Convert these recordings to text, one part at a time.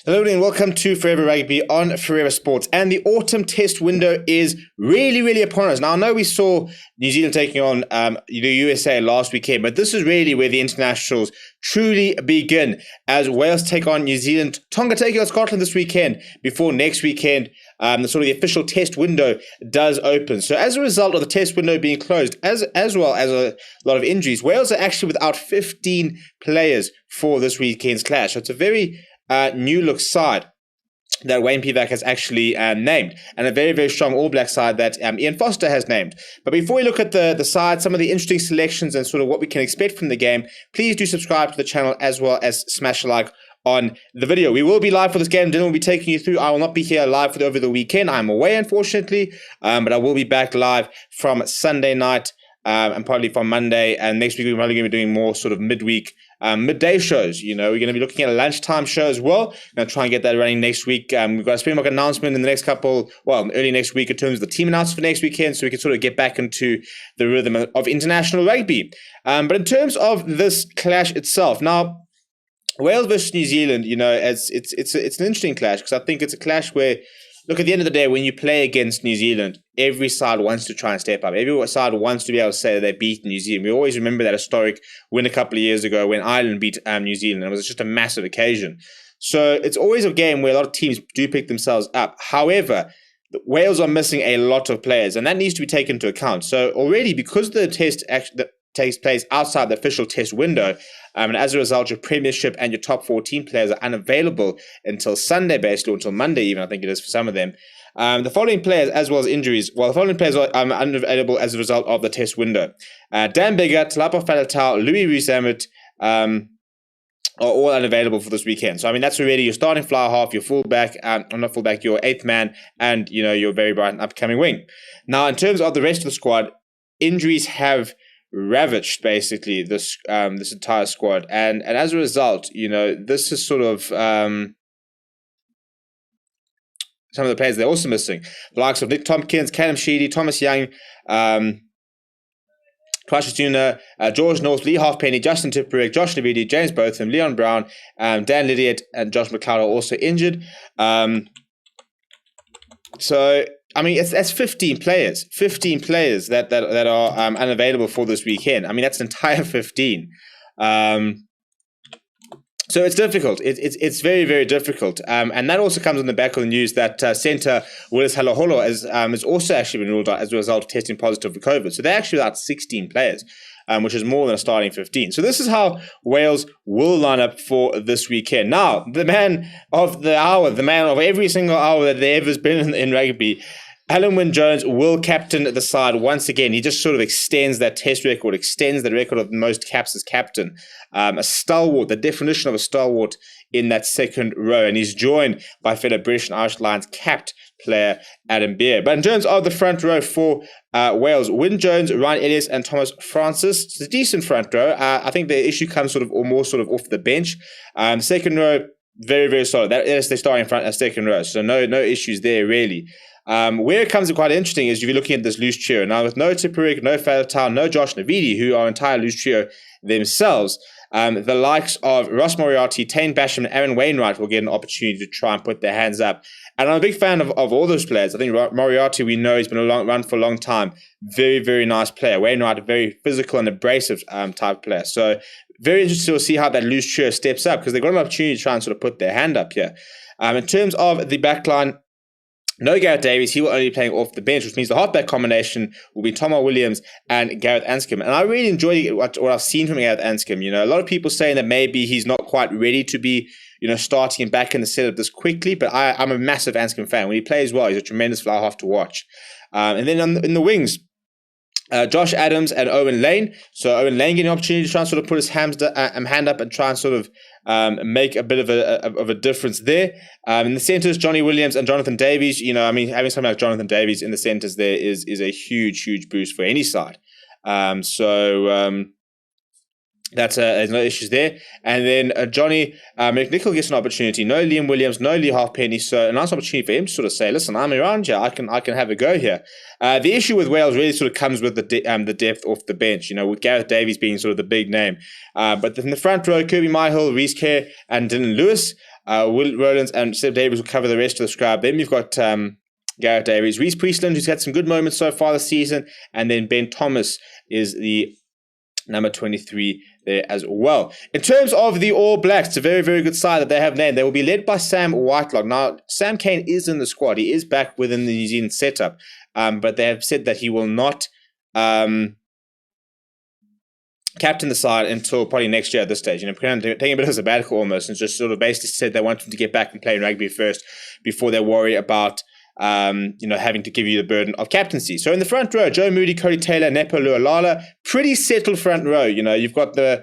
Hello and welcome to Forever Rugby on Forever Sports. And the autumn test window is really upon us. Now, I know we saw New Zealand taking on the USA last weekend, but this is really where the internationals truly begin as Wales take on New Zealand. Tonga taking on Scotland this weekend before next weekend the official test window does open. So as a result of the test window being closed, as well as a lot of injuries, Wales are actually without 15 players for this weekend's clash. So it's a very new look side that Wayne Pivac has actually named, and a very strong All Black side that Ian Foster has named. But before we look at the side, some of the interesting selections and sort of what we can expect from the game, please do subscribe to the channel as well as smash a like on the video. We will be live for this game. Dylan will be taking you through. I will not be here live over the weekend. I'm away, unfortunately, but I will be back live from Sunday night and probably from Monday. And next week, we're probably going to be doing more sort of midday shows. We're going to be looking at a lunchtime show as well. Going to try and get that running next week. We've got a Springbok announcement in the next early next week in terms of the team announcement for next weekend, so we can sort of get back into the rhythm of international rugby. But in terms of this clash itself, now, Wales versus New Zealand, it's an interesting clash because I think it's a clash where, look, at the end of the day, when you play against New Zealand, every side wants to try and step up. Every side wants to be able to say that they beat New Zealand. We always remember that historic win a couple of years ago when Ireland beat New Zealand. It was just a massive occasion. So it's always a game where a lot of teams do pick themselves up. However, Wales are missing a lot of players, and that needs to be taken into account. So already, because the test takes place outside the official test window, and as a result, your Premiership and your top 14 players are unavailable until Sunday, basically, or until Monday even, I think it is for some of them. The following players, as well as injuries, the following players are unavailable as a result of the test window. Dan Biggar, Talapo Faletau, Louis Rees-Zammit are all unavailable for this weekend. So, that's already your starting fly half, your fullback, not fullback, your eighth man, and, your very bright and upcoming wing. Now, in terms of the rest of the squad, injuries have ravaged basically this entire squad, and as a result, this is sort of some of the players they're also missing. The likes of Nick Tompkins, Callum Sheedy, Thomas Young, Precious Juna, George North, Lee Halfpenny, Justin Tipuric, Josh Navidi, James Botham, Leon Brown, Dan Lydiot, and Josh McLeod are also injured. So that's 15 players that are unavailable for this weekend. That's an entire 15. So it's difficult. It's very difficult. And that also comes on the back of the news that centre Willis Haloholo has also actually been ruled out as a result of testing positive for COVID. So they're actually without 16 players, which is more than a starting 15. So this is how Wales will line up for this weekend. Now, the man of the hour, the man of every single hour that there ever has been in rugby, Alan Wynne-Jones will captain the side once again. He just sort of extends that test record, extends the record of most caps as captain. A stalwart, the definition of a stalwart in that second row. And he's joined by fellow British and Irish Lions capped player Adam Beer. But in terms of the front row for Wales, Wynne-Jones, Ryan Ellis, and Thomas Francis, it's a decent front row. I think the issue comes more off the bench. Second row, very solid. That is their starting front and second row. So no issues there really. Where it comes quite interesting is if you're looking at this loose trio. Now, with no Tipuric, no Faletau, no Josh Navidi, who are entire loose trio themselves, the likes of Ross Moriarty, Tane Basham, and Aaron Wainwright will get an opportunity to try and put their hands up. And I'm a big fan of all those players. I think Moriarty, we know he's been run for a long time. Very nice player. Wainwright, a very physical and abrasive type player. So very interesting to see how that loose trio steps up because they've got an opportunity to try and sort of put their hand up here. In terms of the backline, no Gareth Davies, he will only be playing off the bench, which means the halfback combination will be Tomo Williams and Gareth Anscombe. And I really enjoy what I've seen from Gareth Anscombe. A lot of people saying that maybe he's not quite ready to be, starting him back in the setup this quickly, but I'm a massive Anscombe fan. When he plays well, he's a tremendous fly half to watch. And then in the wings, Josh Adams and Owen Lane. So Owen Lane getting an opportunity to try and sort of put his hand up and try and sort of make a bit of a difference there. In the centres, Johnny Williams and Jonathan Davies. Having something like Jonathan Davies in the centres there is a huge boost for any side. There's no issues there. And then Johnny McNichol gets an opportunity. No Liam Williams, no Lee Halfpenny. So a nice opportunity for him to sort of say, listen, I'm around here. I can have a go here. The issue with Wales really sort of comes with the depth off the bench, with Gareth Davies being sort of the big name. But in the front row, Kirby Myhill, Rhys Kerr, and Dylan Lewis. Will Rowlands and Seb Davies will cover the rest of the scrub. Then we've got Garrett Davies, Reece Priestland, who's had some good moments so far this season, and then Ben Thomas is the number 23 there as well. In terms of the All Blacks, it's a very, very good side that they have named. They will be led by Sam Whitelock. Now, Sam Cane is in the squad. He is back within the New Zealand setup, but they have said that he will not captain the side until probably next year at this stage. Taking a bit of a sabbatical almost, and just sort of basically said they want him to get back and play rugby first before they worry about having to give you the burden of captaincy. So in the front row, Joe Moody, Cody Taylor, Nepo Lualala, pretty settled front row. You've got the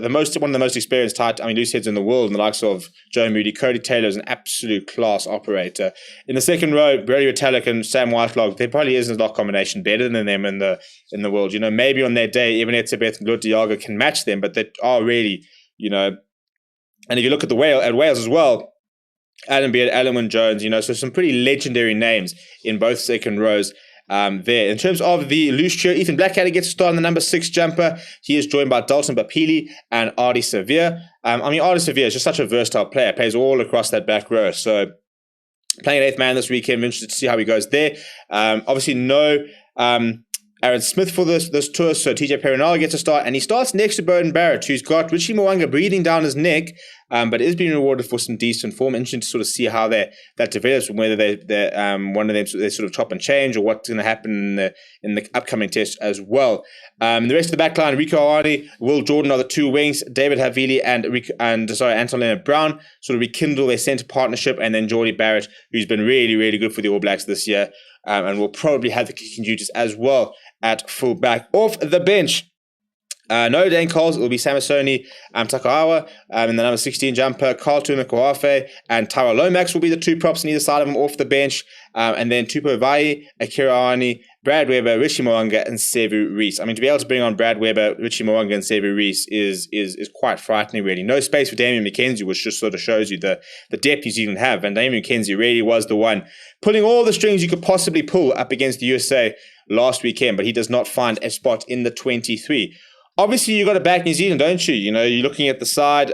most one of the most experienced loose heads in the world, in the likes of Joe Moody. Cody Taylor is an absolute class operator. In the second row, Brady Retallick and Sam Whitelock. There probably isn't a lock combination better than them in the world. Maybe on their day, even Etzebeth and Lutiaga can match them, but they are really, and if you look at Wales as well, Adam Beard, Alan Wynne-Jones, so some pretty legendary names in both second rows there. In terms of the loose trio, Ethan Blackadder gets to start on the number 6 jumper. He is joined by Dalton Bapili and Artie Severe. Artie Severe is just such a versatile player, plays all across that back row. So playing an 8th man this weekend, I'm interested to see how he goes there. Obviously no Aaron Smith for this tour, so TJ Perinal gets a start, and he starts next to Bowden Barrett, who's got Richie Mo'unga breathing down his neck, but is being rewarded for some decent form. Interesting to sort of see how that develops, and whether they one of them they sort of chop and change, or what's going to happen in the upcoming test as well. The rest of the back line, Rico Arnie, Will Jordan are the 2 wings, David Havili and Anton Leonard Brown sort of rekindle their centre partnership, and then Geordie Barrett, who's been really, really good for the All Blacks this year, and will probably have the kicking duties as well at full back. Off the bench, no Dane Coles, it will be Samasoni Takahawa in the number 16 jumper. Carl Tuna Koafe and Tara Lomax will be the 2 props on either side of him off the bench. And then Tupou Vai, Akira Arnie, Brad Weber, Richie Mo'unga, and Sevu Reece. To be able to bring on Brad Weber, Richie Mo'unga, and Sevu Reece is quite frightening, really. No space for Damien McKenzie, which just sort of shows you the depth you even have. And Damien McKenzie really was the one pulling all the strings you could possibly pull up against the USA last weekend, but he does not find a spot in the 23. Obviously, you got to back New Zealand, don't you? You're looking at the side.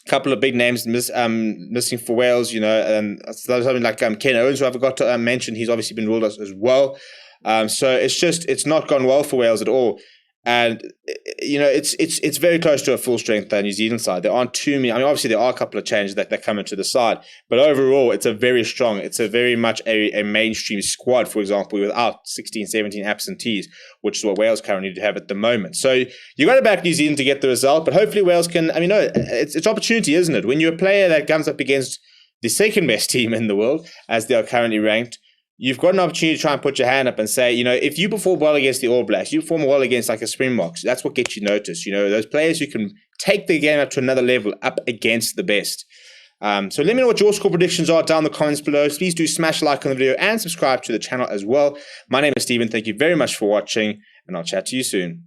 Couple of big names missing for Wales, and something like Ken Owens, who I forgot to mention. He's obviously been ruled out as well. So it's not gone well for Wales at all. And it's very close to a full strength New Zealand side. There aren't too many. Obviously there are a couple of changes that come into the side, but overall it's a very much a mainstream squad. For example, without 16, 17 absentees, which is what Wales currently have at the moment. So you got to back New Zealand to get the result, but hopefully Wales can. It's opportunity, isn't it? When you're a player that comes up against the second best team in the world, as they are currently ranked, you've got an opportunity to try and put your hand up and say, if you perform well against the All Blacks, you perform well against like a Springboks, that's what gets you noticed. Those players who can take the game up to another level, up against the best. So let me know what your score predictions are down in the comments below. Please do smash a like on the video and subscribe to the channel as well. My name is Stephen. Thank you very much for watching, and I'll chat to you soon.